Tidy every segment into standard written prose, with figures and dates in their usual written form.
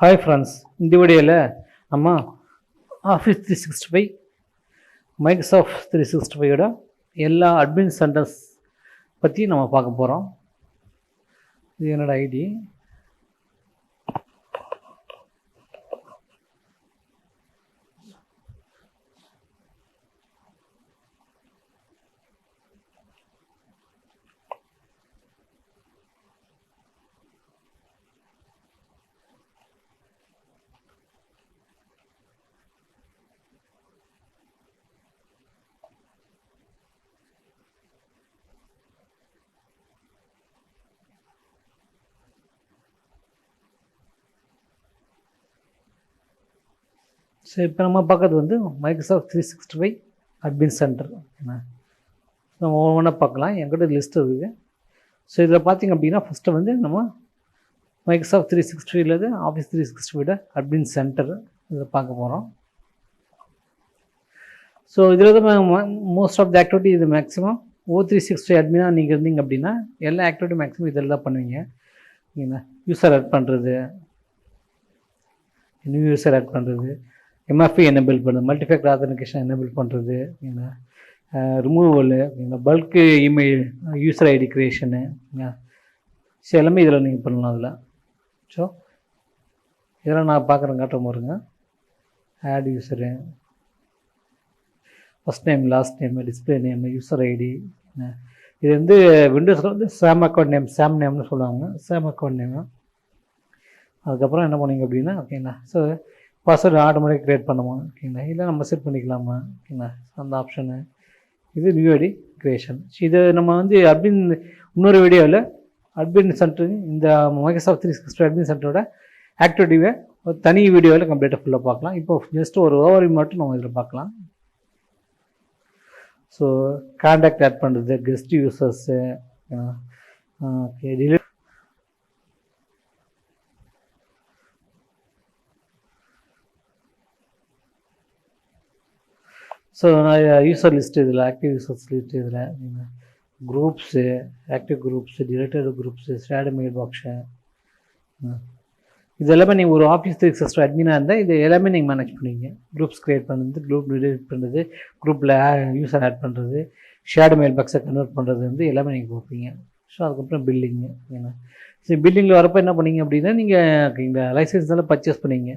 Hi friends, இந்த வீடியோவில் நம்ம ஆஃபீஸ் 365 மைக்ரோசாஃப்ட் 365ஓட எல்லா அட்மின் சென்டர்ஸ் பற்றி நம்ம பார்க்க போகிறோம். இது என்னோடய ஐடி. ஸோ இப்போ நம்ம பார்க்கறது வந்து மைக்ரோசாஃப்ட் 365 அட்மின் சென்டர். ஓகேண்ணா, நம்ம ஒவ்வொன்றா பார்க்கலாம். என்கிட்ட லிஸ்ட் இருக்குது. ஸோ இதில் பார்த்திங்க அப்படின்னா ஃபஸ்ட்டு வந்து நம்ம மைக்ரோசாஃப்ட் 365 ஆஃபீஸ் 365 அட்மின் சென்டர் இதில் பார்க்க போகிறோம். ஸோ இதில் தான் மோஸ்ட் ஆஃப் த ஆக்டிவிட்டி இது மேக்ஸிமம் O365 அட்மினாக நீங்கள் இருந்தீங்க அப்படின்னா எல்லா ஆக்டிவிட்டி மேக்ஸிமம் இதில் தான் பண்ணுவீங்க. ஓகேங்களா, யூஸர் ஆட் பண்ணுறது, நியூ யூஸர் ஆட் பண்ணுறது, MFA எனேபிள் பண்ணுறது, மல்டிஃபேக்டர் ஆத்தென்டிகேஷன் எனேபிள் பண்ணுறது, ரிமூவலு, bulk email, user ID க்ரியேஷனு, so எல்லாமே இதில் நீங்கள் பண்ணலாம். அதில் ஸோ இதெல்லாம் நான் பார்க்குறேன், காட்டுற மாதிரிங்க. Add user, first name, last name, display name, user ID. இது வந்து விண்டோஸில் வந்து சாம் அக்கௌண்ட் நேம், சாம் நேம்னு சொல்லுவாங்க, சாம் அக்கௌண்ட் நேமு. அதுக்கப்புறம் என்ன பண்ணிங்க அப்படின்னா, ஓகேங்களா, ஸோ பாஸ்வேர்டு ஆட்டோமேட்டிக் க்ரியேட் பண்ணுமா, ஓகேங்களா, இல்லை நம்ம செட் பண்ணிக்கலாமா, ஓகேங்களா, அந்த ஆப்ஷனு. இது நியூ ஐடி க்ரியேஷன். இது நம்ம வந்து அட்மின் இன்னொரு வீடியோவில் அட்மின் சென்டர், இந்த மைக்ரோசாஃப்ட் 365 அட்மின் சென்டரோட ஆக்டிவிட்டியை ஒரு தனி வீடியோவில் கம்ப்ளீட்டாக ஃபுல்லாக பார்க்கலாம். இப்போ ஜஸ்ட் ஒரு ஓவர்வியூ மட்டும் நம்ம இதில் பார்க்கலாம். ஸோ கான்டாக்ட் ஆட் பண்ணுறது, guest users, okay, delete. So user list இதில், ஆக்டிவ் யூசர்ஸ் லிஸ்ட் இதில், groups, active groups, deleted groups, shared mail box, இது எல்லாமே நீங்கள் ஒரு ஆஃபீஸ் 365 அட்மினாக இருந்தால் இது எல்லாமே நீங்கள் மேனேஜ் பண்ணுவீங்க. குரூப்ஸ் க்ரியேட் பண்ணுறது, குரூப் டிலீட் பண்ணுறது, குரூப்பில் யூஸர் ஆட் பண்ணுறது, ஷேர்டு மெயில் பாக்ஸை கன்வெர்ட் பண்ணுறது வந்து எல்லாமே நீங்கள் பார்ப்பீங்க. ஸோ அதுக்கப்புறம் பில்லிங்கு, ஓகேங்களா. ஸோ பில்லிங்கில் வரப்போ என்ன பண்ணீங்க அப்படின்னா, நீங்கள் இந்த லைசன்ஸ் எல்லாம் பர்ச்சேஸ் பண்ணீங்க.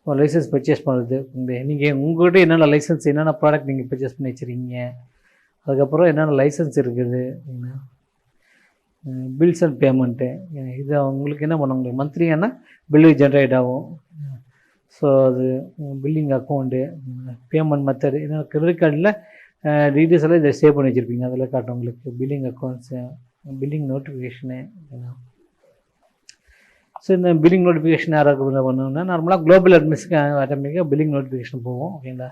ஒரு லைசன்ஸ் பர்ச்சேஸ் பண்ணுறது, நீங்கள் உங்கள்கிட்ட என்னென்ன லைசன்ஸ், என்னென்ன ப்ராடக்ட் நீங்கள் பர்ச்சேஸ் பண்ணி வச்சுருக்கீங்க, அதுக்கப்புறம் என்னென்ன லைசன்ஸ் இருக்குது, பில்ஸ் அண்ட் பேமெண்ட்டு. இது உங்களுக்கு என்ன பண்ணுவாங்க, மந்த்லியானா பில்லு ஜென்ரேட் ஆகும். ஸோ அது பில்லிங் அக்கௌண்ட்டு, பேமெண்ட் மெத்தடு, ஏன்னா கிரெடிட் கார்டில் டீட்டெயில்ஸ் எல்லாம் இதை சேவ் பண்ணி வச்சுருப்பீங்க, அதில் காட்டும் உங்களுக்கு billing accounts, billing notification. So இந்த பில்லிங் நோட்டிஃபிகேஷன் யாராவது பண்ணணும்னா நார்மலாக குளோபல் அட்மின்ஸ்க்கு ஆட்டோமேட்டிக்காக பில்லிங் நோட்டிஃபிகேஷன் போகும், ஓகேங்களா.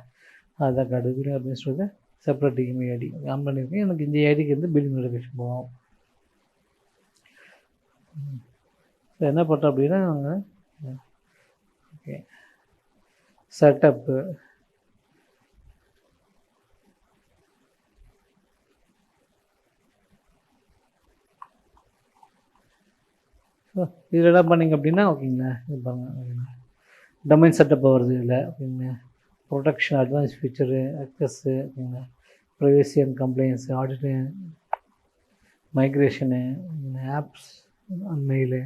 ஆதார் கார்டு, பில்லிங் அட்மின்ஸ் வந்து செப்பரேட் இமெயில் ஐடி ஆன் பண்ணியிருக்கேன். எனக்கு இந்த ஐடிக்கு வந்து பில்லிங் நோட்டிஃபிகேஷன் போகும். ஸோ என்ன பண்ணுறோம் அப்படின்னா, ஓகே, செட்டப்பு, ஸோ இதில் என்ன பண்ணிங்க அப்படின்னா, ஓகேங்களா, இது பாருங்கள், ஓகேங்களா, டொமைன் செட்டப் வருது இதில், ஓகேங்களா, ப்ரொடெக்ஷன், அட்வான்ஸ் ஃபீச்சரு, அக்சஸ்ஸு, ஓகேங்களா, ப்ரைவசி அண்ட் கம்ப்ளைன்ஸு, ஆடிட்டு, மைக்ரேஷனு, apps and mail,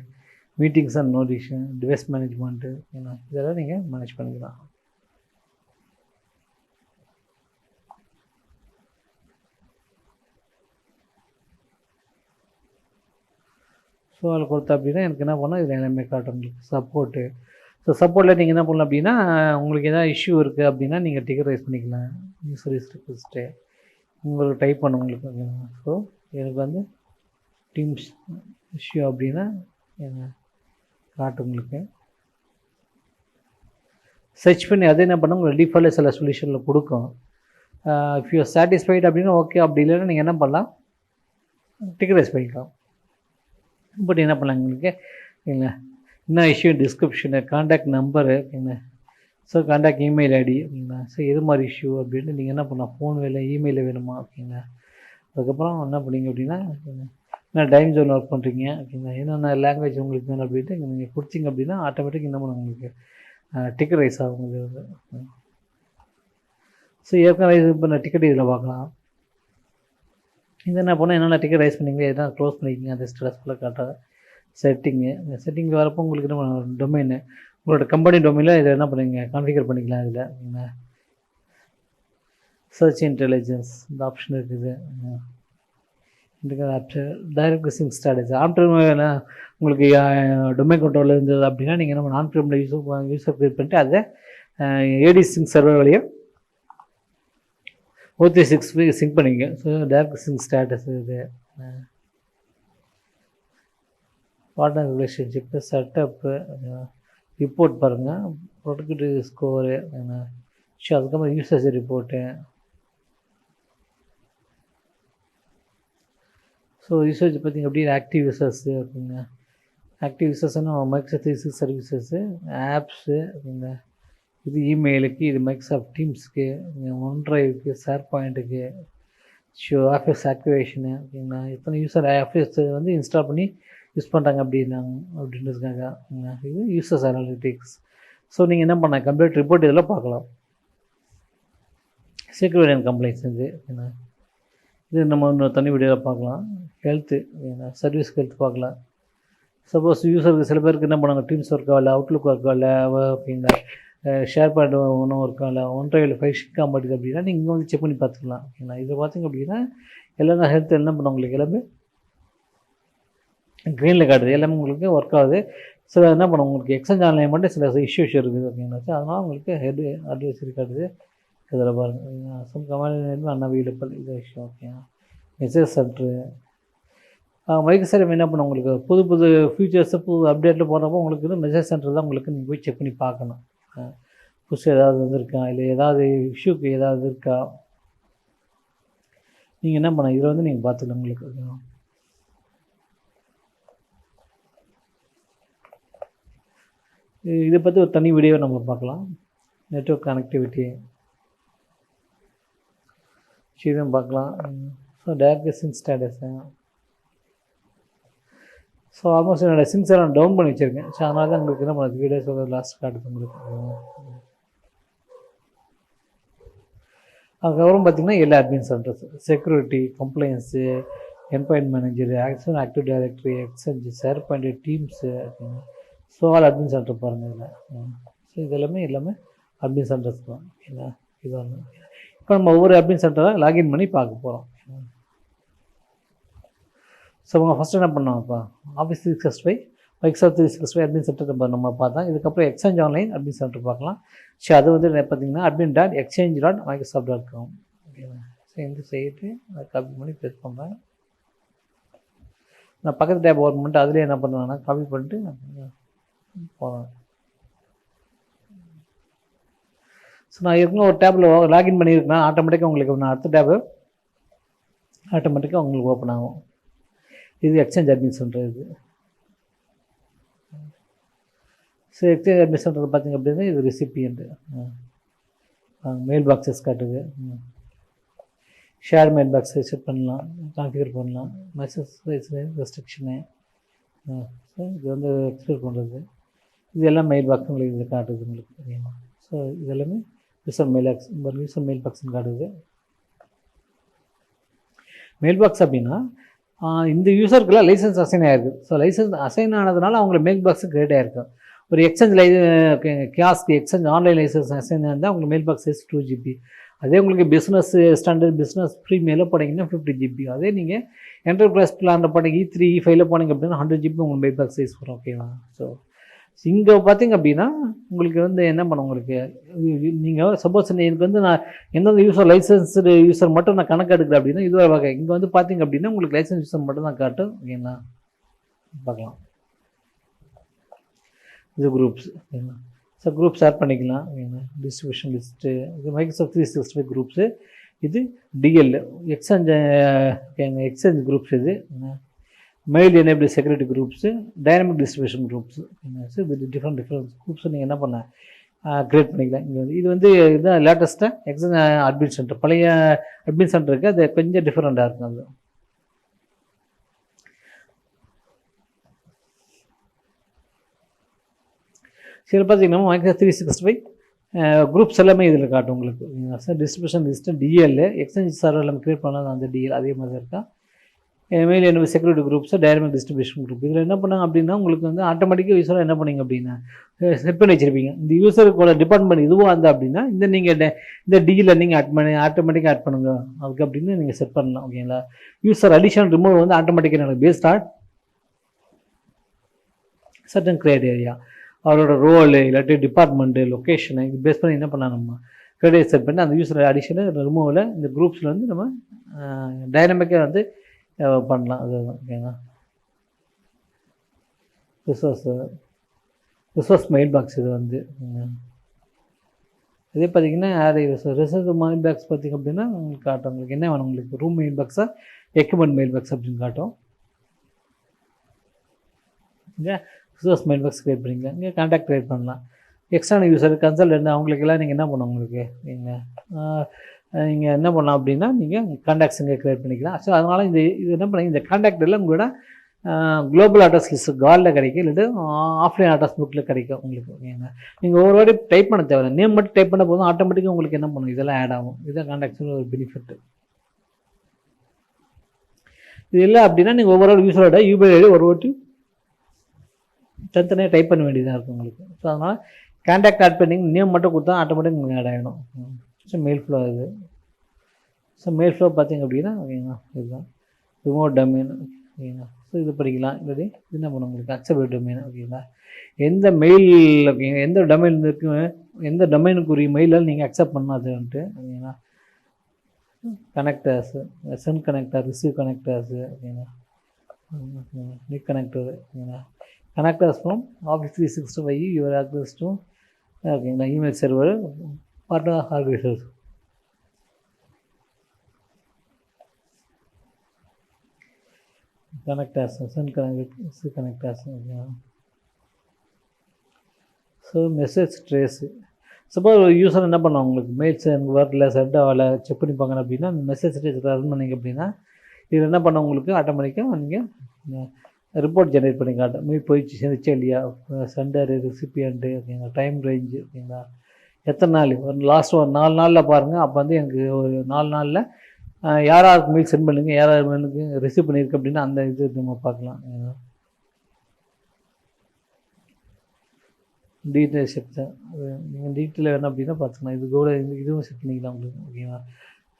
meetings and notification, device management, ஓகேங்களா, இதெல்லாம் நீங்கள் மேனேஜ் பண்ணிக்கலாம். ஸோ அதில் கொடுத்தா அப்படின்னா எனக்கு என்ன பண்ணால் இதில் எல்லாமே காட்டும் உங்களுக்கு. சப்போர்ட்டு, ஸோ சப்போர்ட்டில் நீங்கள் என்ன பண்ணலாம் அப்படின்னா, உங்களுக்கு எதாவது இஷ்யூ இருக்குது அப்படின்னா நீங்கள் டிக்கெட் ரைஸ் பண்ணிக்கலாம். சர்வீஸ் ரிக்வெஸ்ட்டு உங்களுக்கு டைப் பண்ண உங்களுக்கு, ஓகேங்களா. ஸோ எனக்கு வந்து டீம்ஸ் இஷ்யூ அப்படின்னா என்ன காட்டும் உங்களுக்கு. சர்ச் பண்ணி அதை என்ன பண்ண உங்களுக்கு டிஃபால்ட்டாக சில சொல்யூஷனில் கொடுக்கும். இஃப் யூ சாட்டிஸ்ஃபைட் அப்படின்னா ஓகே, அப்படி இல்லைன்னா நீங்கள் என்ன பண்ணலாம், டிக்கெட் ரைஸ் பண்ணிக்கலாம். பட் என்ன பண்ணலாங்க உங்களுக்கு, ஓகேங்களா, என்ன இஷ்யூ, டிஸ்கிரிப்ஷனு, கான்டாக்ட் நம்பரு, ஓகேங்களா, ஸோ கான்டாக்ட் இமெயில் ஐடி, ஓகேங்களா. ஸோ எது மாதிரி இஷ்யூ அப்படின்ட்டு நீங்கள் என்ன பண்ணலாம், ஃபோன் வேலை, இமெயில் வேணுமா, ஓகேங்களா. அதுக்கப்புறம் என்ன பண்ணிங்க அப்படின்னா என்ன டைம் ஜோன் ஒர்க் பண்ணுறீங்க ஓகேங்களா, என்னென்ன லாங்குவேஜ் உங்களுக்கு வேணும் அப்படின்ட்டு இங்கே நீங்கள் கொடுத்தீங்க அப்படின்னா ஆட்டோமேட்டிக் என்ன பண்ணும் உங்களுக்கு டிக்கெட் ரைஸ் ஆகும். இது வந்து ஸோ ஏற்கனவே இப்போ நான் டிக்கெட் இதில் பார்க்கலாம். இது என்ன பண்ணால் என்னென்ன டிக்கெட் ரைஸ் பண்ணிங்க எதனா க்ளோஸ் பண்ணிக்கிங்க அந்த ஸ்ட்ரெஸ்ஃபுல்லாக காட்டுற செட்டிங்கு. இந்த செட்டிங் வரப்போ உங்களுக்கு என்ன டொமைனு உங்களோட கம்பெனி டொமைனில் இதை என்ன பண்ணுவீங்க கான்ஃபிகர் பண்ணிக்கலாம். இதில் சர்ச் இன்டெலிஜென்ஸ் இந்த ஆப்ஷன் இருக்குது. டைரக்ட் சிங்க் ஸ்ட்ராட்டஜி ஆன்-ப்ரீம் உங்களுக்கு டொமைன் கண்ட்ரோலில் இருந்தது அப்படின்னா நீங்கள் என்ன பண்ண ஆன்-ப்ரீமில் யூஸர் க்ரியேட் பண்ணிட்டு அதை ஏடி சிங்க் சர்வர் வழியாக O365 சிங்க் பண்ணிங்க. ஸோ டைரக்ட் சிங்க் ஸ்டேட்டஸ் இது பார்ட்னர் ரிலேஷன்ஷிப்பு செட்டப்பு ரிப்போர்ட் பாருங்கள் ப்ரொடக்டிவிட்டி ஸ்கோரு ஸோ அதுக்கப்புறம் யூசர்ஸ் ரிப்போர்ட்டு. ஸோ யூசேஜ் பார்த்திங்க அப்படின்னா ஆக்டிவ் யூசர்ஸு இருக்குங்க. ஆக்டிவ் யூசர்ஸ்னால் மைக்ரோசாஃப்ட் 365 சர்வீசஸ்ஸு ஆப்ஸு இருக்குங்க. இது இமெயிலுக்கு, இது மைக்ரோசாஃப்ட் டீம்ஸுக்கு, ஒன் ட்ரைவுக்கு, ஷேர் பாயிண்ட்டுக்கு, ஷோ ஆஃபீஸ் ஆக்டிவேஷனு ஓகேங்களா. எத்தனை யூசர் ஆஃபீஸ் வந்து இன்ஸ்டால் பண்ணி யூஸ் பண்ணுறாங்க அப்படின்றதுக்காக இது யூசர்ஸ் அனாலிட்டிக்ஸ். ஸோ நீங்கள் என்ன பண்ண கம்ப்ளீட் ரிப்போர்ட் இதெல்லாம் பார்க்கலாம். செக்யூரிட்டி அண்ட் கம்ப்ளைண்ட்ஸ் இது நம்ம இன்னொரு தனி வீடியோவில் பார்க்கலாம். ஹெல்த்து சர்வீஸ் ஹெல்த் பார்க்கலாம். சப்போஸ் யூஸருக்கு சில பேருக்கு என்ன பண்ணாங்க டீம்ஸ் ஒர்க் ஆகல, அவுட்லுக் ஒர்க் ஆகல ஓகேங்களா, ஷேர் பாயிண்ட் ஒன்றும் ஒர்க் ஆகல, ஒன் ட்ரைவில் 5 ஷிக் மாட்டேங்குது அப்படின்னா நீங்கள் இங்கே வந்து செக் பண்ணி பார்த்துக்கலாம் ஓகேங்களா. இதை பார்த்திங்க அப்படின்னா எல்லாமே ஹெல்த் என்ன பண்ண உங்களுக்கு எல்லாமே க்ரீனில் காட்டுது, எல்லாமே உங்களுக்கு ஒர்க் ஆகுது. சில என்ன பண்ண உங்களுக்கு எக்ஸ்சேஞ்ச் ஆன்லைன் மட்டும் சில இஷ்யூஸ் இருக்குது ஓகேங்களா. அதனால் உங்களுக்கு ஹெட் அட்வைசரி காட்டுது. இதில் பாருங்கள் சம் கமாண்ட் அன்அவைலபிள் இது விஷயம் ஓகேங்களா. மெசேஜ் சென்ட்ரு மைக்ரோசாஃப்ட் என்ன பண்ண உங்களுக்கு புது புது ஃபியூச்சர்ஸு புது அப்டேட்டில் போடுறப்போ உங்களுக்கு வந்து மெசேஜ் சென்டர் தான் உங்களுக்கு நீங்கள் போய் செக் பண்ணி பார்க்கணும். புதுசு ஏதாவது வந்துருக்கா இல்லை ஏதாவது இஷ்யூக்கு ஏதாவது இருக்கா நீங்கள் என்ன பண்ண இதில் வந்து நீங்கள் பார்த்துக்கலாம். உங்களுக்கு இதை பற்றி ஒரு தனி வீடியோவை நம்ம பார்க்கலாம். நெட்வொர்க் கனெக்டிவிட்டி இதுவும் பார்க்கலாம். So direct sync status so almost என்னோடய சிங்க்ஸை நான் டவுன் பண்ணி வச்சுருக்கேன். ஸோ அதனால தான் உங்களுக்கு என்ன பண்ணுறது வீடியோஸ் லாஸ்ட் காட்டுது உங்களுக்கு. அதுக்கப்புறம் பார்த்திங்கன்னா எல்லா admin centres security compliance endpoint manager action active directory Exchange SharePoint Teams so all admin centre பாருங்கள் இதில். ஸோ இதெல்லாமே அட்மின் சென்டர்ஸ் தான் ஓகேங்களா. இது ஒன்று. இப்போ நம்ம ஒவ்வொரு அட்மின் சென்டரை லாகின் பண்ணி பார்க்க போகிறோம். ஸோ அவங்க ஃபஸ்ட்டு என்ன பண்ணோம் இப்போ ஆஃபீஸ் 365 மைக்ரோசாஃப்ட் 365 அட்மின் சென்டர் நம்ம பார்த்தா இதுக்கப்புறம் எக்ஸ்சேஞ்ச் ஆன்லைன் அட்மின் சென்டர் பார்க்கலாம். ஸோ அது வந்து பார்த்தீங்கன்னா admin.exchange.microsoft.com ஓகேங்களா. ஸோ இந்த சைட்டு அதை காப்பி பண்ணி பேஸ்ட் பண்ணுறேன். நான் பக்கத்து டேப் ஓப்பன் பண்ணிட்டு அதிலே என்ன பண்ணுவேன்னா காப்பி பண்ணிட்டு போகிறேன். ஸோ நான் ஏற்கனவே ஒரு டேப்பில் லாகின் பண்ணியிருக்கேன். ஆட்டோமேட்டிக்காக உங்களுக்கு நான் அடுத்த டேப்பு ஆட்டோமேட்டிக்காக உங்களுக்கு ஓப்பன் ஆகும். இது எக்ஸ்சேஞ்ச் அட்மின் சென்டர் இது. ஸோ எக்ஸ்சேஞ்ச் அட்மின் சென்டர் பார்த்திங்க அப்படின்னா இது ரெசிபியன்ட்டு மெயில் பாக்ஸஸ் காட்டுது. ஷேர் மெயில் பாக்ஸை செட் பண்ணலாம், கான்ஃபிகர் பண்ணலாம். மெசேஜ் ரெஸ்ட்ரிக்ஷனு ஸோ இது வந்து எக்ஸ்பிளைன் பண்ணுறது. இது எல்லாம் மெயில் பாக்ஸ் உங்களுக்கு இது காட்டுது உங்களுக்கு தெரியுமா. ஸோ இது எல்லாமே யூசர் மெயில் பாக்ஸ்ன்னு காட்டுது. மெயில் பாக்ஸ் அப்படின்னா இந்த யூசருக்குலாம் லைசன்ஸ் அசைன் ஆகிருக்கு. ஸோ லைசன்ஸ் அசைன் ஆனதுனால அவங்களுக்கு மெயில் பாக்ஸு கிரியேட் ஆகிருக்கு. ஒரு exchange kiosk exchange online licence assign இருந்தால் உங்களுக்கு மெயில் பாக்ஸ் சைஸ் 2 GB. அதே உங்களுக்கு பிஸ்னஸ் ஸ்டாண்டர்ட் பிஸ்னஸ் ப்ரீமியமில் போனீங்கன்னா 50 GB. அதே நீங்கள் என்டர்பிரைஸ் பிளானில் போனீங்க E3 E5 போனீங்க அப்படின்னா 100 GB உங்களுக்கு மெயில் பாக்ஸ் சைஸ் வரும் ஓகேவா. ஸோ இங்கே பார்த்திங்க அப்படின்னா உங்களுக்கு வந்து என்ன பண்ண உங்களுக்கு நீங்கள் சப்போஸ் எனக்கு வந்து நான் எந்தெந்த யூசர் லைசன்ஸ்டு யூசர் மட்டும் நான் கணக்கு எடுக்கிறேன் அப்படின்னா இது ஒரு வகை. இங்கே வந்து பார்த்திங்க அப்படின்னா உங்களுக்கு லைசன்ஸ் யூசர் மட்டும் தான் காட்டும் ஓகேங்களா. பார்க்கலாம் இது குரூப்ஸ் ஓகேங்களா. ஸோ குரூப் ஷேர் பண்ணிக்கலாம் ஓகேங்களா. டிஸ்ட்ரிபியூஷன் லிஸ்ட்டு இது மைக்ரோசாஃப்ட் 365 குரூப்ஸு. இது டிஎல் எக்ஸ்சேஞ்ச் ஓகேங்க எக்ஸ்சேஞ்ச் குரூப்ஸ். இது mail enable security groups dynamic distribution groups. So இது டிஃப்ரெண்ட் குரூப்ஸை நீங்கள் என்ன பண்ண க்ரியேட் பண்ணிக்கலாம். இங்கே வந்து இது வந்து இதுதான் லேட்டஸ்ட்டாக எக்ஸ்சேஞ்ச் அட்மின் சென்டர். பழைய அட்மின் சென்டருக்கு அது கொஞ்சம் டிஃப்ரெண்ட்டாக இருக்கும். அது சில பார்த்தீங்கன்னா மைக்ரோசாஃப்ட் 365 குரூப்ஸ் எல்லாமே இதில் காட்டும் உங்களுக்கு. Distribution list DL exchange server எல்லாமே க்ரியேட் பண்ணாத அந்த டிஎல் அதே மாதிரி தான் இருக்கா. மெயில் என்ன security groups dynamic distribution group இதில் என்ன பண்ணாங்க அப்படின்னா உங்களுக்கு வந்து ஆட்டோமேட்டிக்காக யூஸராக என்ன பண்ணிங்க அப்படின்னா செட் பண்ணி வச்சுருப்பீங்க. இந்த யூஸருக்கு டிபார்ட்மெண்ட் இதுவாக இருந்தால் அப்படின்னா நீங்கள் இந்த டியில் நீங்கள் ஆட்டோமேட்டிக்காக ஆட் பண்ணுங்க அதுக்கு அப்படின்னு நீங்கள் செட் பண்ணலாம். ஓகேங்களா. யூஸர் அடிஷன் ரிமூவ் வந்து ஆட்டோமேட்டிக்காக நடக்கும் பேஸ்ட் ஆன் சர்டன் க்ரைட்டீரியா. அவரோட ரோலு இல்லாட்டி டிபார்ட்மெண்ட்டு லொக்கேஷனை இது பேஸ் பண்ணி என்ன பண்ணலாம் நம்ம க்ரைட்டீரியா செட் பண்ணி அந்த யூஸர் அடிஷனு ரிமூவில் இந்த குரூப்ஸில் வந்து நம்ம டைனமிக்காக வந்து பண்ணலாம். அதுதான் ஓகேங்களா. ரிசோர்ஸ் மெயில் பாக்ஸ் இது வந்து இதே பார்த்தீங்கன்னா ரிசோர்ஸ் மெயில் பாக்ஸ் பார்த்திங்க அப்படின்னா உங்களுக்கு காட்டும். உங்களுக்கு என்ன வேணும் உங்களுக்கு ரூம் மெயில் பாக்ஸா எக்யூப்மெண்ட் மெயில் பாக்ஸ் அப்படின்னு காட்டும். இங்கே ரிசோர்ஸ் மெயில் பாக்ஸ் க்ரியேட் பண்ணிக்கலாம். இங்கே கான்டாக்ட் க்ரியேட் பண்ணலாம். எக்ஸ்டர்னல் யூஸர் கன்சல்டன்ட் அவங்களுக்கெல்லாம் நீங்கள் என்ன பண்ணணும் உங்களுக்கு நீங்கள் என்ன பண்ணலாம் அப்படின்னா நீங்கள் கான்டாக்ட்ஸ் இங்கே க்ரியேட் பண்ணிக்கலாம். ஸோ அதனால் இது என்ன பண்ணி இந்த கான்டாக்ட் எல்லாம் உங்களோட குளோபல் அட்ரஸ் லிஸ்ட் காலில் கிடைக்கும் இல்லாட்டி ஆஃப்லைன் அட்ரஸ் புக்கில் கிடைக்கும் உங்களுக்கு. ஓகேங்க. நீங்கள் ஒவ்வொரு வாட்டி டைப் பண்ண தேவை நேம் மட்டும் டைப் பண்ண போதும் ஆட்டோமேட்டிக்காக உங்களுக்கு என்ன பண்ணும் இதெல்லாம் ஆட் ஆகும். இதுதான் கான்டாக்ட்ஸில் ஒரு பெனிஃபிட். இது இல்லை அப்படின்னா நீங்கள் ஒவ்வொரு யூஸரோட யூபிஐ ஐடி ஒரு வாட்டி தனித்தனியாக டைப் பண்ண வேண்டியதாக இருக்கும் உங்களுக்கு. ஸோ அதனால் கான்டாக்ட் ஆட் பண்ணி நேம் மட்டும் கொடுத்தா ஆட்டோமேட்டிக் உங்களுக்கு ஆட் ஆகிடும். ஸோ மெயில் ஃப்ளோ இது. ஸோ மெயில் ஃப்ளோ பார்த்திங்க அப்படின்னா ஓகேங்களா இதுதான் ரிமோட் டொமைன். ஓகேங்களா. ஸோ இது படிக்கலாம் இல்லாட்டி இது என்ன பண்ணும் உங்களுக்கு அக்செப்ட் டொமைன். ஓகேங்களா. எந்த மெயில் ஓகேங்க எந்த டொமைன் இருக்கு எந்த டொமைனுக்குரிய மெயிலால் நீங்கள் அக்செப்ட் பண்ணாதுன்ட்டு. ஓகேங்களா. Connectors send connector receive connectors. ஓகேங்களா. நிக் கனெக்டர். ஓகேங்களா. Connectors from Office 365 your access to ஓகேங்களா email server partner organisers. Connectors send connectors. So message trace suppose user என்ன பண்ணுவாங்க உங்களுக்கு மெயில்ஸ் எனக்கு வரல சென்ட் ஆகலை செக் பண்ணிப்பாங்க அப்படின்னா மெசேஜ் ட்ரேஸ் ரன் பண்ணிங்க அப்படின்னா இது என்ன பண்ண உங்களுக்கு ஆட்டோமேட்டிக்காக நீங்கள் ரிப்போர்ட் ஜென்ரேட் பண்ணி காட்டும். மீட் போயிடுச்சு சேர்ந்துச்சா இல்லையா சென்டரு ரெசிபியன்ட்டு. ஓகேங்களா. Time range. ஓகேங்களா. எத்தனை நாள் ஒரு லாஸ்ட் ஒரு 4 நாளில் பாருங்கள். அப்போ வந்து எனக்கு ஒரு 4 நாளில் யாராருக்கு மெயில் சென்ட் பண்ணுங்க யார் மெயிலுக்கு ரிசீவ் பண்ணியிருக்கு அப்படின்னா அந்த இது நம்ம பார்க்கலாம். டீட்டெயில் செக்ஷன் நீங்கள் டீட்டெயில் வேணும் அப்படின்னா பார்த்துக்கலாம். இது கூட இதுவும் செட் பண்ணிக்கலாம் உங்களுக்கு. ஓகேவா.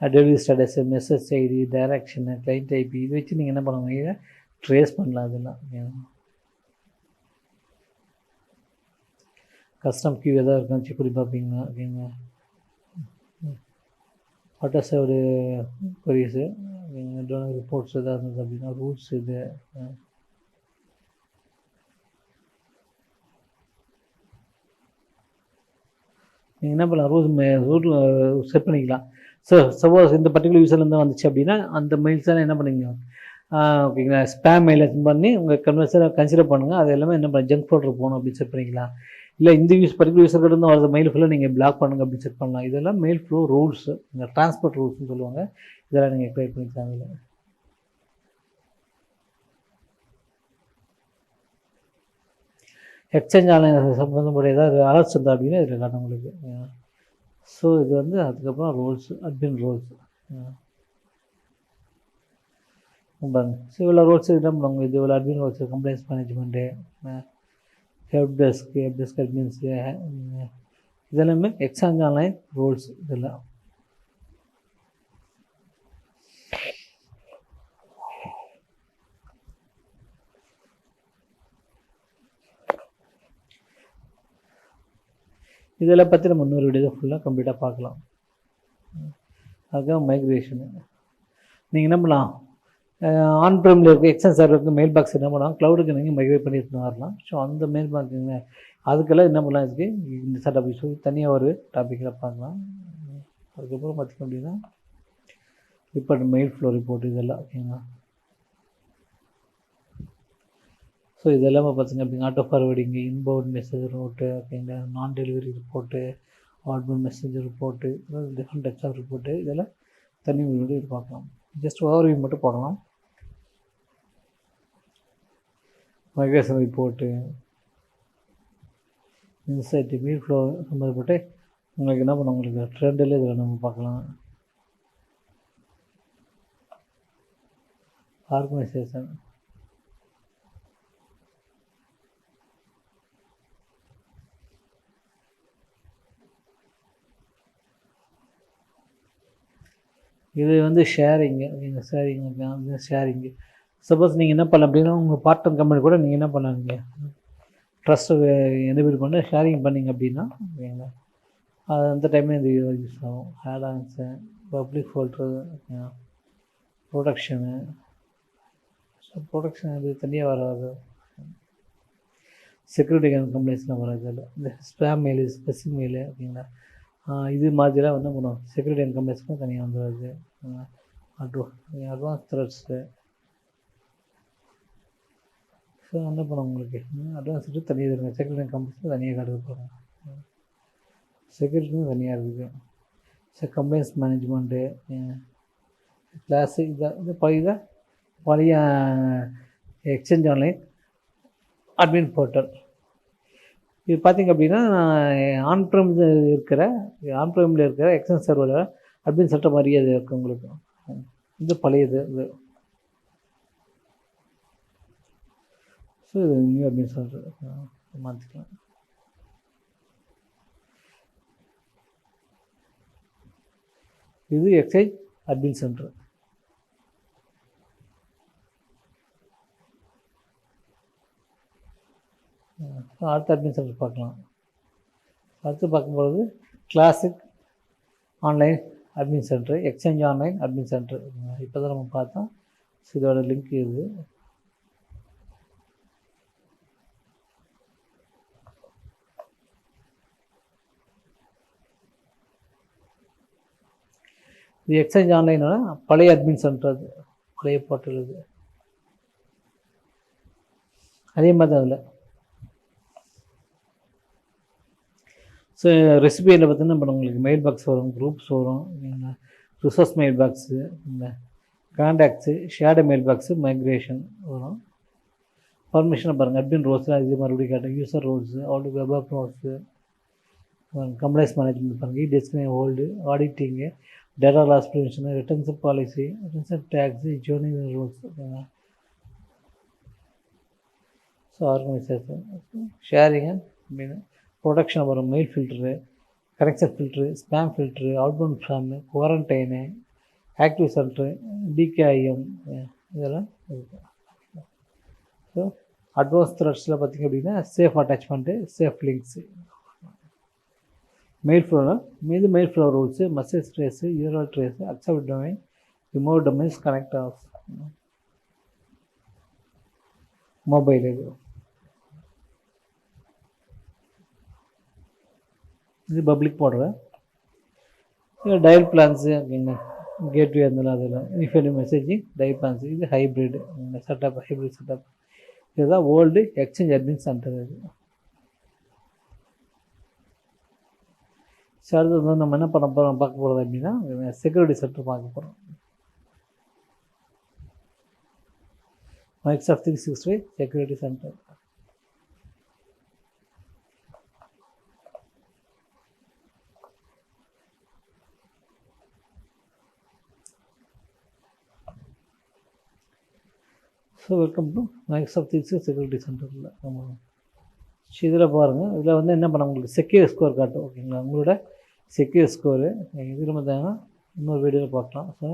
Delivery status message ID direction client IP இது வச்சு நீங்கள் என்ன பண்ணுவாங்க ட்ரேஸ் பண்ணலாம். அதெல்லாம் கஸ்டம் கியூ எதாவது இருக்கும் செக் பண்ணி பார்ப்பீங்க. ஓகேங்க. வாட்டர்ஸோட கொரியஸு ரிப்போர்ட்ஸ் எதாவது இருந்தது அப்படின்னா ரூல்ஸ் இது நீங்கள் என்ன பண்ணலாம் ரூல் செட் பண்ணிக்கலாம். ஸோ சப்போஸ் இந்த பர்டிகுலர் யூஸர்லேருந்து வந்துச்சு அப்படின்னா அந்த மெயில்ஸ் எல்லாம் என்ன பண்ணிங்க ஓகேங்களா ஸ்பேம் மெயில் பண்ணி உங்கள் கன்சிடர் பண்ணுங்கள். அது எல்லாமே என்ன பண்ண ஜங்க் ஃபோல்டர் போகணும் அப்படின்னு செட் பண்ணிக்கலாம். இல்லை இந்த பர்டிகுலர் யூஸர்கிட்ட இருந்து வரது மெயில் ஃபுல்லாக நீங்கள் பிளாக் பண்ணுங்கள் அப்படின்னு செட் பண்ணலாம். இதெல்லாம் மெயில் ஃப்ளோ ரூல்ஸு இந்த ட்ரான்ஸ்போர்ட் ரூல்ஸ்னு சொல்லுவாங்க. இதெல்லாம் நீங்கள் க்ரியேட் பண்ணிக்கலாம். இதில் எக்ஸ்சேஞ்ச் ஆன்லைன் சம்மந்தப்பட்ட ஏதாவது அலர்ட்ஸ் இருந்தால் அப்படின்னா இதில் காட்டும் உங்களுக்கு. ஸோ இது வந்து அதுக்கப்புறம் ரூல்ஸ் அட்மின் ரூல்ஸ் பாருங்க. ஸோ இவ்வளோ ரூல்ஸ் என்ன பண்ணுவாங்க இது இவ்வளோ admin rules compliance management help desk admins இதெல்லாமே எக்ஸ்சேஞ்ச் ஆன்லைன் ரூல்ஸ். இதெல்லாம் இதெல்லாம் பற்றி நம்ம இன்னொரு வீடியோ ஃபுல்லாக கம்ப்ளீட்டாக பார்க்கலாம். அதுக்காக மைக்ரேஷனு நீங்கள் என்ன பண்ணலாம் ஆன் ப்ரைமில் இருக்க எக்ஸ்சேஞ்ச் சர்வருக்கு மெயில் பாக்ஸ் என்ன பண்ணலாம் க்ளவுடுக்கு நீங்கள் மைக்ரேட் பண்ணி எடுத்துன்னு வரலாம். ஸோ அந்த மெயில் பாக்ஸுங்க அதுக்கெல்லாம் என்ன பண்ணலாம் இதுக்கு இந்த செட்டப் யூஸ் தனியாக ஒரு டாப்பிக்கில் பார்க்கலாம். அதுக்கப்புறம் பார்த்திங்க அப்படின்னா ரிப்போர்ட் மெயில் ஃப்ளோ ரிப்போர்ட் இதெல்லாம் ஓகேங்களா. ஸோ இதெல்லாமே பார்த்திங்க அப்படிங்க auto forwarding inbound message report ஓகேங்களா non delivery report outbound message report different types of report இதெல்லாம் தனி வீடியோ இது பார்க்கலாம். ஜஸ்ட் ஓவர்வியூ மட்டும் போடலாம். Migration report insight meet flow சம்மந்தப்பட்டு உங்களுக்கு என்ன பண்ண உங்களுக்கு ட்ரெண்டில் இதில் நம்ம பார்க்கலாம். ஆர்கனைசேஷன் இது வந்து ஷேரிங்கு. நீங்கள் ஷேரிங்கு சப்போஸ் நீங்கள் என்ன பண்ணலாம் அப்படின்னா உங்கள் பார்ட்னர் கம்பெனி கூட நீங்கள் என்ன பண்ணாங்க ட்ரஸ்ட்டு எனேபிள் பண்ணி ஷேரிங் பண்ணிங்க அப்படின்னா ஓகேங்களா, அது அந்த டைமில் இது யூஸ் ஆகும். Addons, public folder, production. So production இது தனியாக வராது. செக்யூரிட்டி கம்ப்ளைண்ட்ஸ்லாம் வராது. அதில் இந்த ஸ்பேம் மெயிலு, ஸ்பெசிங் மெயிலு ஓகேங்களா, இது மாதிரிலாம் வந்து பண்ணுவோம். செக்யூரிட்டி அண்ட் கம்ப்ளைண்ட்ஸ்க்கும் தனியாக வந்துடுது. Advance Threads. ஸோ என்ன பண்ணுவோம் உங்களுக்கு அட்வான்ஸ் த்ரெட் தனியாக இருக்குங்க. செக்யூரிட்டி அண்ட் கம்ப்ளைண்ட்ஸ் தனியாக காட்டுது போகிறோம். செக்யூரிட்டியும் தனியாக இருக்குது. ஸோ கம்ப்ளைண்ட்ஸ் மேனேஜ்மெண்ட்டு கிளாஸு இது பழைய எக்ஸ்சேஞ்ச் ஆன்லைன் அட்மின் போர்ட்டல். இது பார்த்திங்க அப்படின்னா ஆன்ப்ரைமில் இருக்கிற எக்ஸ்சேஞ்ச் சர்வரில் அட்மின் செட்டப் மாதிரியே அது இருக்குது உங்களுக்கு. இது பழையது இது. ஸோ இது நியூ அட்மின் சென்டர் மாற்றிக்கலாம். இது எக்ஸ்சேஞ்ச் அட்மின் சென்டர். அடுத்த அட்மின் சென்டர் பார்க்கலாம். அடுத்து பார்க்கும்பொழுது classic online admin centre, exchange online admin centre. இப்போ தான் நம்ம பார்த்தோம். ஸோ இதோட லிங்க் இது. இது எக்ஸ்சேஞ்ச் ஆன்லைனோட பழைய அட்மின் சென்டர், அது பழைய போர்ட்டல். இது அதே மாதிரி தான் அதில். ஸோ ரெசிபியில் பார்த்தீங்கன்னா இப்போ உங்களுக்கு மெயில் பாக்ஸ் வரும், குரூப்ஸ் வரும், ரிசோர்ஸ் மெயில் பாக்ஸு, இந்த contacts, shared mail box, migration வரும். பர்மிஷனை பாருங்கள். அட்மின் ரோல்ஸு இது மறுபடியும் காட்டும். User roles, already web app roles, compliance management பாருங்கள், destiny hold, auditing, data loss prevention, returns policy, returns tags, zoning rules. So organisation sharing அப்படின்னு production வரும். Mail filter, correction filter, spam filter, outbound spam, quarantine, active centre, DKIM இதெல்லாம் இருக்குது. So advance த்ரெட்ஸில் பார்த்திங்க அப்படின்னா safe attachment, safe links, mail flow rules, message trace, URL trace, accept domain, remove domains, connect of mobile. இது public போடுறேன். இது dial plans அப்படிங்க, gateway இருந்தாலும் அதில் இனிஃபியல் மெசேஜிங், டயல் பிளான்ஸு. இது ஹைப்ரிட் செட்டப், ஹைப்ரிட் செட்டப். இதுதான் ஓல்டு எக்ஸ்சேஞ்ச் அட்மின் சென்டர். இது so அடுத்தது வந்து நம்ம என்ன பண்ண போகிறோம் பார்க்க போகிறது அப்படின்னா செக்யூரிட்டி சென்டர் பார்க்க போகிறோம். Microsoft 365 security centre. So welcome to Microsoft 365 security சென்டரில் நம்ம இதில் பாருங்கள். இதில் வந்து என்ன பண்ண உங்களுக்கு செக்யூர் ஸ்கோர் காட்டும். ஓகேங்களா, உங்களோட செக்யூர் ஸ்கோரு இதில் பார்த்தீங்கன்னா இன்னொரு வீடியோவில் பார்க்கலாம். ஸோ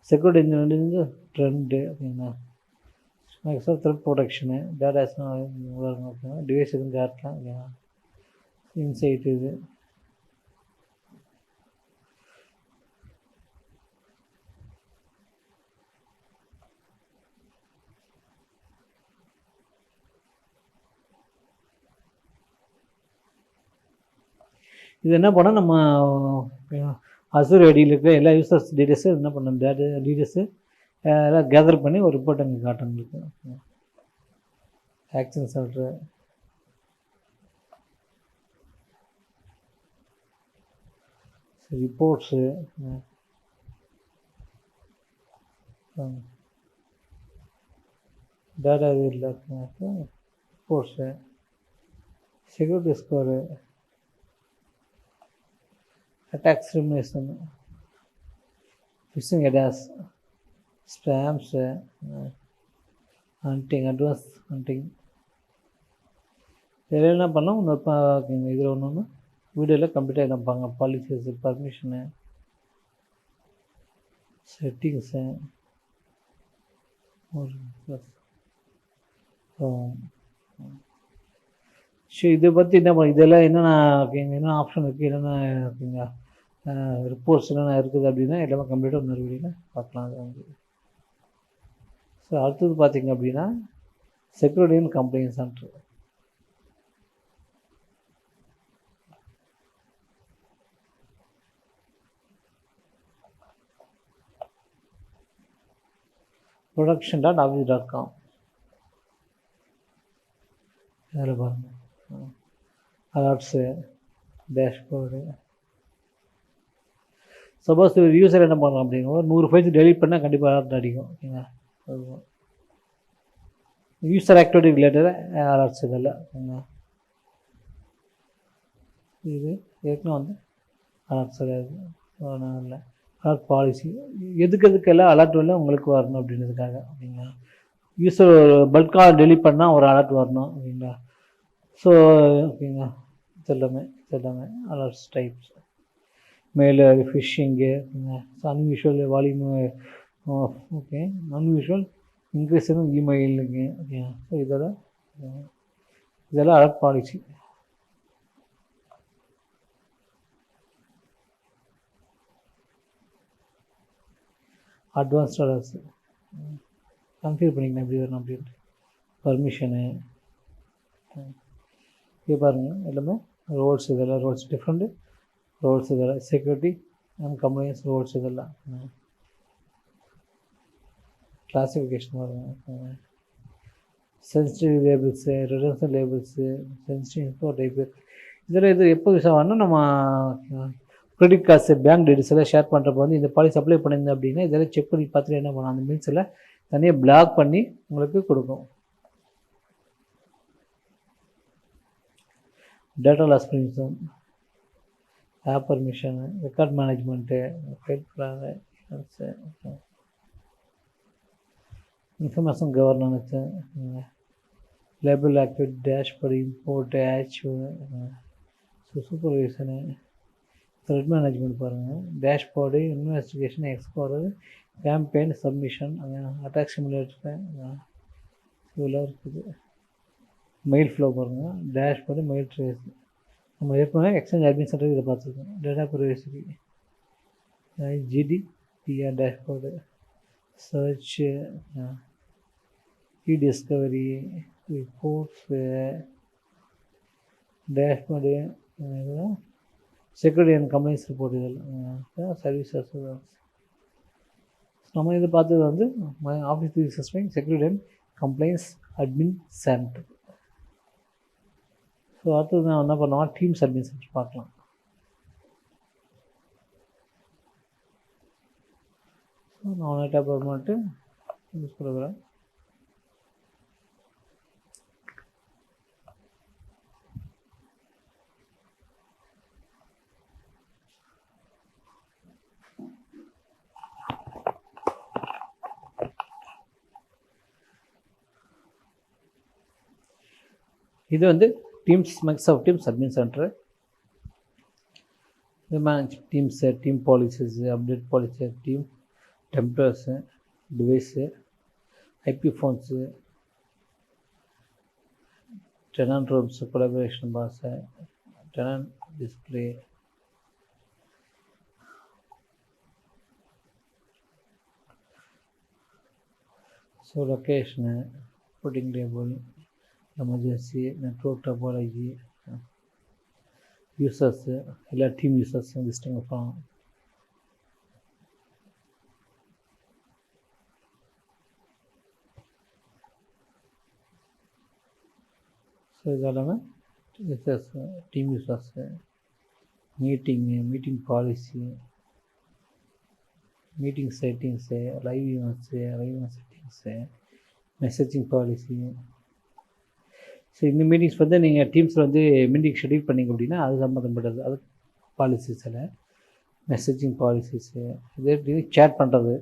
செக்யூரிட்டி இன்ஜினியரிங் ட்ரெண்டு ஓகேங்களா, மைக்ரோசாஃப்ட் த்ரெட் ப்ரொடக்ஷனு, டேட்டாஸ் ஓகேங்களா, டிவைஸ் எதுவும் காட்டலாம் ஓகேங்களா, இன்சைட் இது. இது என்ன பண்ணால் நம்ம அசூர் ஐடியில் இருக்கிற எல்லா யூசர்ஸ் டீட்டெயில்ஸும் என்ன பண்ணணும், டீட்டெயில்ஸு எல்லாம் கேதர் பண்ணி ஒரு ரிப்போர்ட் அங்கே காட்டும் உங்களுக்கு. ஆக்ஷன் சென்டரு, ரிப்போர்ட்ஸு, டேட்டா இது இல்லை reports, security score, attack stimulation, phishing எடாஸ், ஸ்பேம்ஸு, ஹண்டிங், அட்வான்ஸ் ஹண்டிங். இதில் என்ன பண்ணலாம், இன்னொரு இதில் ஒன்று வீடியோவில் கம்ப்ளீட்டாக இருப்பாங்க. பாலிசிஸு, பர்மிஷனு, செட்டிங்ஸு, சரி இதை பற்றி என்ன பண்ண, இதெல்லாம் என்னென்ன என்ன ஆப்ஷன் இருக்குது, என்னென்ன இருக்குங்க ரிப்போர்ட்ஸ் என்னென்ன இருக்குது அப்படின்னா எல்லாமே கம்ப்ளீட்டாக இன்னொரு வீடியோவில் பார்க்கலாம். அது வந்து ஸோ அடுத்தது பார்த்திங்க அப்படின்னா security and complaint centre. production.office.com. அதில் பாருங்கள் அலர்ட்ஸு, டேஷ்போர்டு. சப்போஸ் ஒரு யூஸர் என்ன பண்ணலாம் அப்படின்னா ஒரு 100 ஃபைல்ஸ் டெலிட் பண்ணால் கண்டிப்பாக அலர்ட் அடிக்கும். ஓகேங்களா, யூஸர் ஆக்டிவிட்டி ரிலேட்டடாக அலர்ட்ஸ் இதெல்லாம். ஓகேங்களா, இது ஏற்கனவே வந்து அலர்ட்ஸ் கிடையாது. இல்லை அலர்ட் பாலிசி எதுக்கெல்லாம் அலர்ட் வரல உங்களுக்கு வரணும் அப்படின்றதுக்காக. ஓகேங்களா, யூஸர் பல்காக டெலிட் பண்ணால் ஒரு அலர்ட் வரணும். ஓகேங்களா, ஸோ ஓகேங்களா இதெல்லாமே alerts types. Mail, phishing, unusual volume, okay unusual increase இமெயிலுங்க. ஓகே, ஸோ இதெல்லாம் alert policy. Advanced alerts configure பண்ணிக்கலாம் எப்படி வரணும் அப்படின்ட்டு. பர்மிஷனு இது பாருங்கள் எல்லாமே ரோல்ஸ், இதெல்லாம் ரோல்ஸ் டிஃப்ரெண்ட்டு ரோல்ஸ், இதெல்லாம் செக்யூரிட்டி அண்ட் கம்ப்ளைண்ட்ஸ் ரோல்ஸ், இதெல்லாம் கிளாஸிஃபிகேஷன் வருங்க. Sensitive labels, retention labels, sensitive info type. இதில் இது எப்போ யூஸ் ஆகும்னா நம்ம கிரெடிட் கார்ட்ஸு, பேங்க் டீட்டெயில்ஸ் எல்லாம் ஷேர் பண்ணுறப்போ வந்து இந்த பாலிசி அப்ளை பண்ணியிருந்தேன் அப்படின்னா இதெல்லாம் செக் பண்ணி பார்த்துட்டு என்ன பண்ணலாம், அந்த மீன்ஸ் எல்லாம் தனியாக பிளாக் பண்ணி உங்களுக்கு கொடுக்கும். Data loss prevention, app permission, record management, file plan, information governance, label activity, dashboard, import, ஆச்சு, சூப்பர்வைசனு, த்ரெட் மேனேஜ்மெண்ட் பாருங்கள், dashboard, investigation, explorer, campaign, submission, attack simulator இதெல்லாம் இருக்குது. மெயில் ஃப்ளோ பாருங்கள், டேஷ்போர்டு, மெயில் ட்ரேஸ். நம்ம ஏற்கனவே எக்ஸ்சேஞ்ச் அட்மின் சென்டர் இதை பார்த்துருக்கோம். Data privacy, GDPR dashboard, search, discovery, reports, dashboard, security and complaints report, இதெல்லாம் சர்வீசஸ். நம்ம இதை பார்த்தது வந்து office 365 security and complaints admin centre. So அடுத்தது நான் என்ன பண்ணுவோம், டீம்ஸ் அட்மின் சென்டர் பார்க்கலாம். ஸோ நான் டேப் பண்ணிட்டு யூஸ் பண்ணுறேன். இது வந்து Teams, Microsoft Teams admin centre. இது manage teams, team policies, update policy, team templates, devices, IP phones, tenant rooms, collaboration bars, tenant display, so location, putting table, emergency, network topology, users, எல்லா team யூசர்ஸும் listing வைப்பாங்க. So இதெல்லாமே users, team users, meeting policy, meeting settings, live events, settings, messaging policy, so இந்த meetings வந்து நீங்கள் டீம்ஸில் வந்து meeting schedule பண்ணிங்க அப்படின்னா அது சம்மந்தப்பட்டது. அது பாலிசிஸில் மெசேஜிங் பாலிசிஸு இது சேட் பண்ணுறது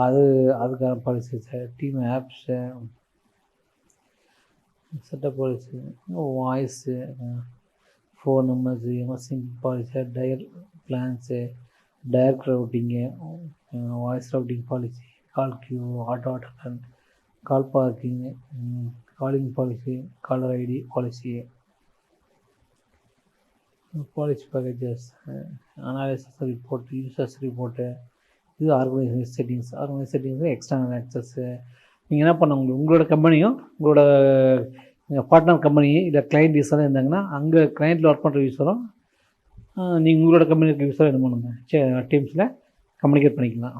அது அதுக்கான policies team apps setup policy voice phone numbers emergency policy dial plans direct routing voice routing policy call queue auto attendant call parking calling policy caller ID policy policy packages analysis report users report இது organisation settings external access நீங்கள் என்ன பண்ண உங்களோட கம்பெனியும் உங்களோட partner company இல்லை client யூஸராக இருந்தாங்கன்னா அங்கே கிளைண்ட்டில் ஒர்க் பண்ணுற யூஸரும் நீங்கள் உங்களோட கம்பெனிக்கு யூஸராக என்ன பண்ணுங்க டீம்ஸில் கம்யூனிகேட் பண்ணிக்கலாம்.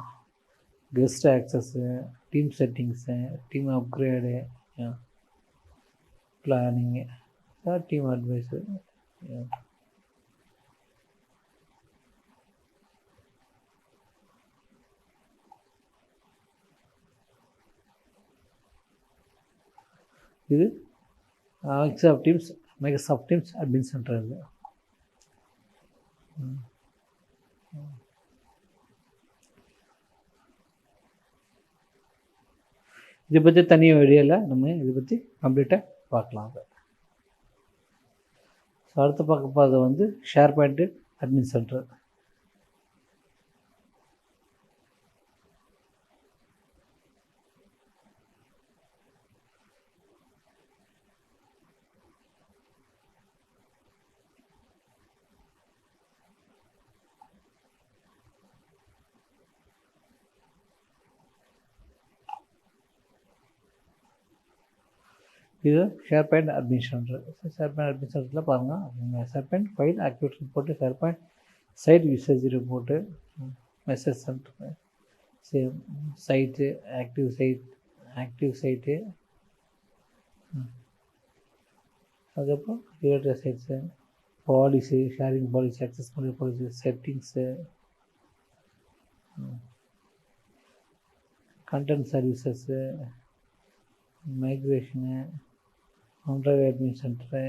Guest Access team settings team upgrade planning team advice இது மைக்ரோசாஃப்ட் டீம்ஸ் அட்மின் சென்டர். இது இதை பற்றி தனியாக வீடியோவில் நம்ம இதை பற்றி கம்ப்ளீட்டாக பார்க்கலாம். ஸோ அடுத்து பார்க்க போகிறது வந்து ஷேர் பாயிண்ட்டு அட்மின் சென்டர். இது SharePoint admin centre. SharePoint admin சென்டரில் பாருங்கள் SharePoint file activity report SharePoint site usage report message centre site active site அதுக்கப்புறம் related sites policy sharing policy access பண்ணுற policy settings content services migration ஒன்றாக admin centre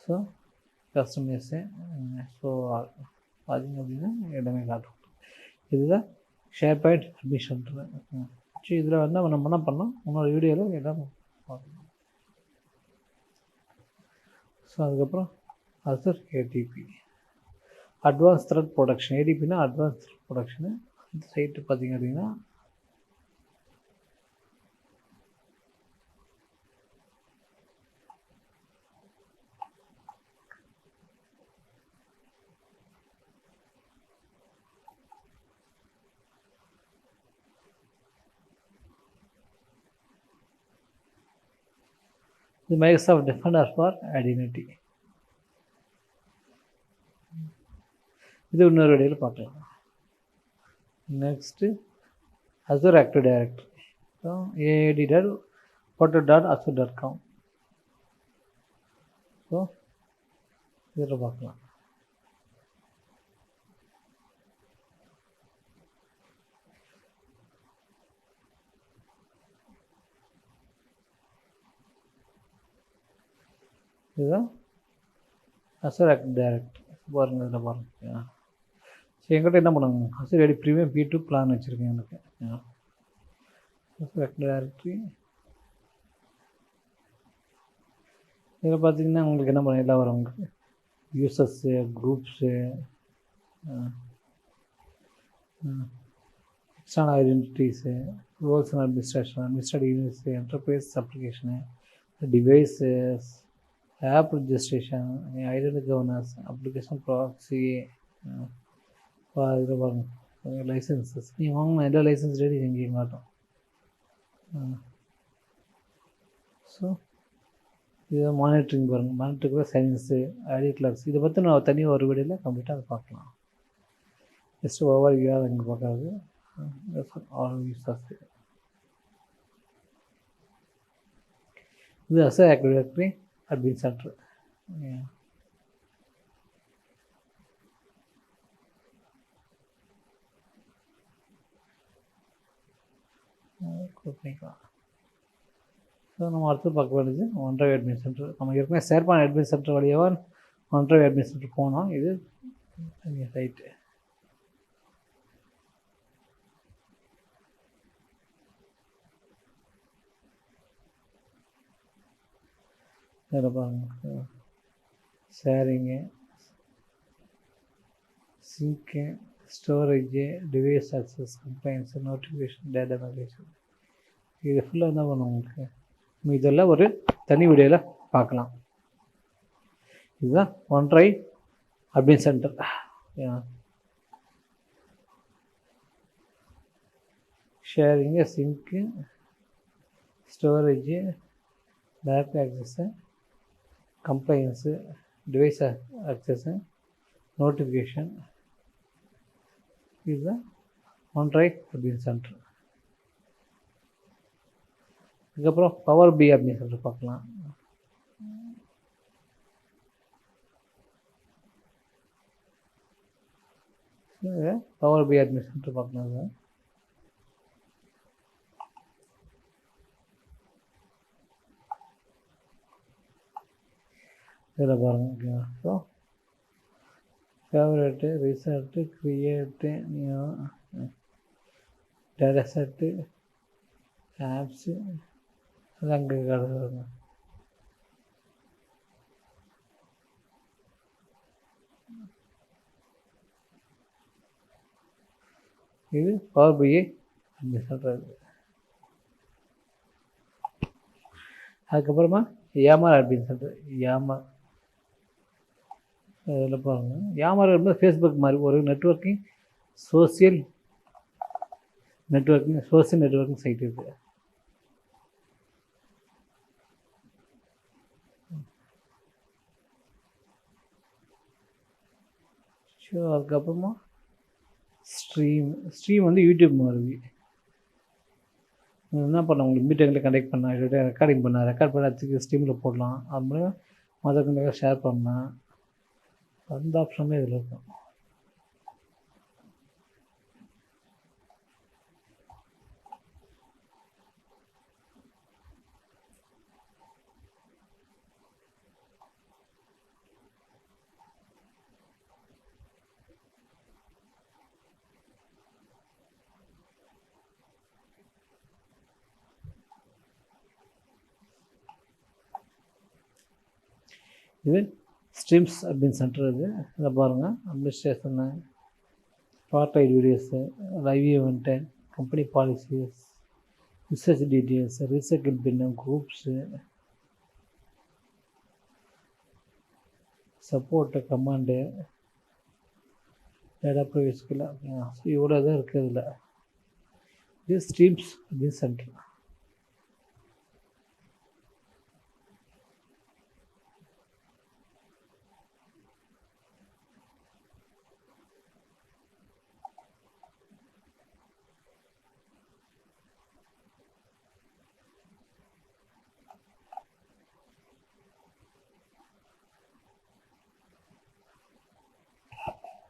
so customers so பார்த்திங்க அப்படின்னா இடமே காட்டும். இதுதான் share point admin centre. சரி இதில் வந்து நம்ம என்ன பண்ணோம் இன்னொரு வீடியோவில் இடம் பார்க்கணும். ஸோ அதுக்கப்புறம் Azure ATP advance threat production. ஏடிபின்னா அட்வான்ஸ் த்ரெட் ப்ரொடக்ஷனு. இந்த சைட்டு பார்த்திங்க அப்படின்னா இது மைக்ரோசாஃப்ட் டிஃபெண்டர் ஃபார் ஐடென்டிட்டி. இது இன்னொரு வீடியோவில் பார்க்கலாம். Next Azure active directory aad.portal.azure.com. So இதில் பார்க்கலாம். இதுதான் அசூர் ஆக்டிவ் டைரக்டரி. பாருங்கள் இதில் பாருங்கள். ஸோ என்கிட்ட என்ன பண்ணுங்க Azure ID premium P2 plan வச்சுருக்கேன் எனக்கு. அசூர் ஆக்டிவ் டைரக்டரி இதில் பார்த்தீங்கன்னா உங்களுக்கு என்ன பண்ண எல்லாம் வரும். உங்களுக்கு users groups external identities roles and administrate units enterprise application devices app registration identity governance application proxy இதில் பாருங்கள் லைசன்ஸஸ். நீங்கள் வாங்கின எல்லா லைசன்ஸ் ரேடி எங்கேயும் காட்டும். ஸோ இது மானிட்டரிங் பாருங்கள். மானிட்டரிங் சைன்ஸு ஐடி கிளாக்ஸ் இதை பற்றி நான் தனியாக ஒரு வீடியோவில் கம்ப்ளீட்டாக அதை பார்க்கலாம். ஜஸ்ட்டு ஓவர் வியூவாக இங்கே பார்க்காது ஆல் யூசர்ஸ். இது Azure active directory admin centre. Close பண்ணிக்கலாம். ஸோ நம்ம அடுத்து பார்க்க வேண்டியது OneDrive அட்மின் சென்டர். நம்ம ஏற்கனவே ஷேர் பண்ண அட்மின் சென்டர் வழியாக OneDrive அட்மின் சென்டர் போனோம். இது ரைட்டு. இதில் பாருங்கள், sharing, sync, storage, device access, compliance, notification, data migration, இது ஃபுல்லாக என்ன பண்ணுவோம் உங்களுக்கு. இதெல்லாம் ஒரு தனி வீடியோவில் பார்க்கலாம். இதுதான் OneDrive admin centre. Sharing, sync, storage, data access, compliance, device access, notification, இதுதான் OneDrive அட்மின் சென்டர். அதுக்கப்புறம் பவர் BI அட்மின் சென்டர் பார்க்கலாம். பவர் BI அட்மின் சென்டர் பார்க்கலாம். சார் இதில் பாருங்கள். So favourite, result, create, data set, apps, அது அங்கே கிடக்குதுங்க. இது power BI அப்படி சொல்கிறது. அதுக்கப்புறமா யாமார் அப்படின்னு சொல்கிறது. யாமார் இதில் பாருங்கள். யாமார் என்பது ஃபேஸ்புக் மாதிரி ஒரு நெட்வொர்க்கிங் சோசியல் நெட்வொர்க்கிங் சைட் இருக்குது. ஸோ அதுக்கப்புறமா ஸ்ட்ரீம் வந்து யூடியூப் மாதிரி என்ன பண்ண உங்களுக்கு மீட்டிங்கில் கண்டக்ட் பண்ண, ரெக்கார்டிங் ரெக்கார்ட் பண்ண ஸ்ட்ரீமில் போடலாம். அது மூலம் மற்றவங்களுக்கு ஷேர் பண்ணலாம். அந்த ஆப்ஷனுமே இதில் இருக்கும். இது ஸ்ட்ரீம்ஸ் அட்மின் சென்டர். இதை பாருங்கள். Administration, spotlight videos, live event, company policies, research details, recycle bin, groups, support, command, data ப்ரைவேசிக்குள்ள இவ்வளோ தான் இருக்குது இதில். இது ஸ்ட்ரீம்ஸ் அட்மின் சென்டர்.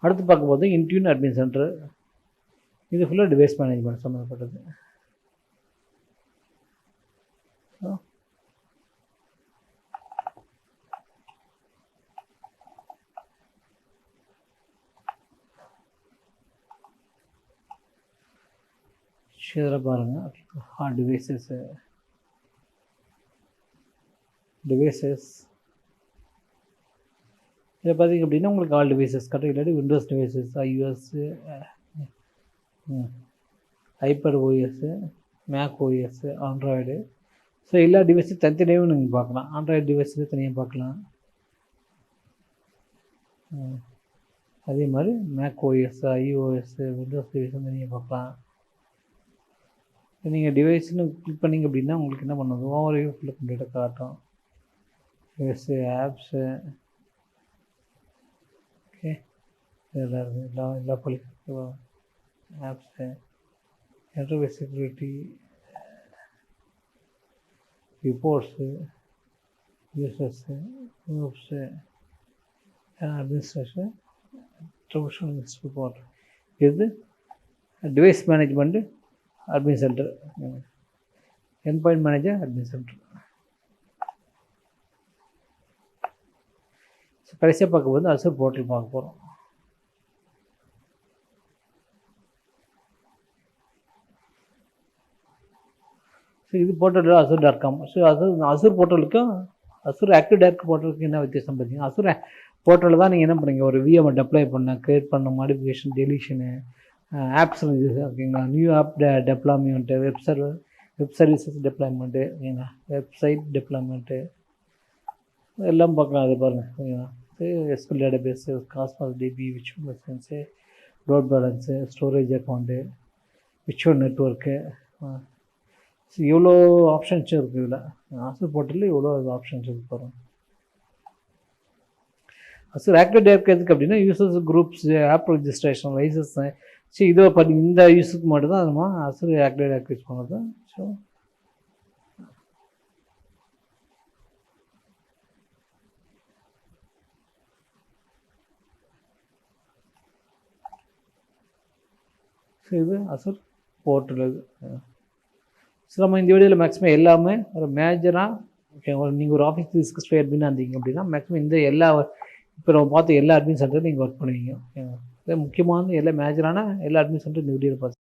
அடுத்து பார்க்கும்போது இன்ட்யூன் அட்மின் சென்டர். இது ஃபுல்லாக டிவைஸ் மேனேஜ்மெண்ட் சம்மந்தப்பட்டது. இதில் பாருங்கள். டிவைசஸ் இதில் பார்த்திங்க அப்படின்னா உங்களுக்கு ஆல் டிவைசஸ் கரெக்டாக, இல்லாட்டி Windows devices, iOS, iPad OS, Mac OS, Android. So எல்லா டிவைஸும் தனித்தனியாகவும் நீங்கள் பார்க்கலாம். ஆண்ட்ராய்டு டிவைஸில் தனியாக பார்க்கலாம். அதே மாதிரி மேக் ஓஎஸ்ஸு, ஐஓஎஸ்ஸு, விண்டோஸ் டிவைஸும் தனியாக பார்க்கலாம். நீங்கள் டிவைஸ்னு கிளிக் பண்ணிங்க அப்படின்னா உங்களுக்கு என்ன பண்ணுது, ஓவர்வியூ ஃபுல்லாக கம்ப்ளீட்டாக காட்டும். டிவைஸு, ஆப்ஸு, ஓகே, எல்லா பொலிக்கும் apps, interface security, reports, users, groups, administration, trouble report. இது device management admin centre. Endpoint manager admin centre. So கடைசியாக பார்க்கும்போது அசூர் போர்ட்டல் பார்க்க போகிறோம். ஸோ இது போர்ட்டல் azure.com. ஸோ அசூர் போர்ட்டலுக்கும் அசூர் ஆக்டிவ் டைரக்டரி போர்ட்டலுக்கு என்ன வித்தியாசம் பார்த்தீங்கன்னா, அசூர் போர்ட்டலில் தான் நீங்கள் என்ன பண்ணுறீங்க, ஒரு விஎம்ஐ டெப்ளாய் பண்ண, க்ரியேட் பண்ண, மாடிஃபிகேஷன், டெலிஷனு, ஆப்ஸ் ஓகேங்களா, new app deployment, web services deployment, ஓகேங்களா, வெப்சைட் டெப்ளாய்மெண்ட்டு எல்லாம் பார்க்கலாம். அது பாருங்கள், ஓகேங்களா. SQL database, Cosmos DB, virtual machines, load balance, storage account, virtual network. So இவ்வளோ ஆப்ஷன்ஸ் இருக்குது இதில். அசூர் போர்ட்டலில் இவ்வளோ ஆப்ஷன்ஸ் இருக்குது பாருங்கள். அசூர் ஆக்டிவ் டைரக்டரி எதுக்கு அப்படின்னா, users groups, app registration, licence. So இதை பண்ணி இந்த யூஸுக்கு மட்டும் தான் நம்ம அசூர் ஆக்டிவ் டைரக்டரி யூஸ் பண்ணுறது. ஸோ இது அசூர் போர்ட்டல். இது ஸோ நம்ம இந்த வீடியோவில் மேக்ஸிமம் எல்லாமே ஒரு மேஜராக ஓகே, நீங்கள் ஒரு ஆஃபீஸ் 365 அட்மின் இருந்தீங்க அப்படின்னா மேக்ஸிமம் இந்த எல்லா இப்போ நம்ம பார்த்து எல்லா அட்மின் சென்டரும் நீங்கள் ஒர்க் பண்ணுவீங்க. ஓகேங்களா. முக்கியமான எல்லா மேஜரான எல்லா அட்மின் சென்டரும் இந்த வீடியோவில் பார்த்து